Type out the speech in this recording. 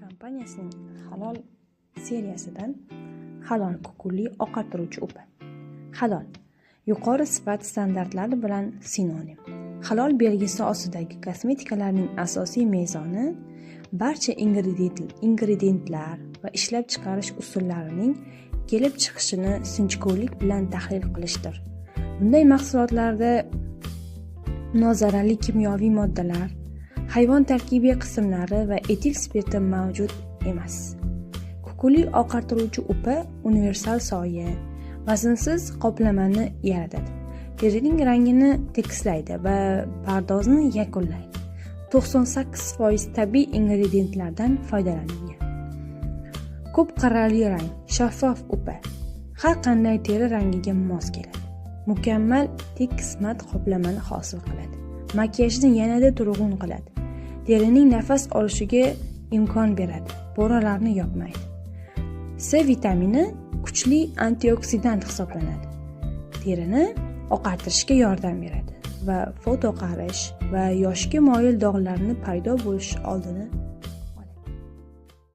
kompaniyasining halol seriyasidan halol kukunli oqartiruvchi upa. Halol yuqori sifat standartlari bilan sinonim. Halol belgisi ostidagi kosmetikalarning asosiy mezoni barcha ingrediyentlar va ishlab chiqarish usullarining kelib chiqishini sinchkovlik bilan tahlil qilishdir. Bunday mahsulotlarda munozarali kimyoviy moddalar, hayvon tarkibiy qismlari va etil spirti mavjud emas. Kukunli oqartiruvchi upa universal soya, vaznsiz qoplamani yaratadi. Terining rangini tekislaydi va pardozni yakunlaydi. 98% tabiiy ingrediyentlardan foydalanilgan. Ko'p qirrali rang, shaffof upa har qanday teri rangiga mos keladi. Mukammal tekis mat qoplamani hosil qiladi. Makiyajni yanada turg'un qiladi. Terining nafas olishiga imkon beradi. Poralarni yopmaydi. C vitamini kuchli antioksidant hisoblanadi. Terini oqartirishga yordam beradi va fotoqarish va yoshga moyil dog'larning paydo bo'lish oldini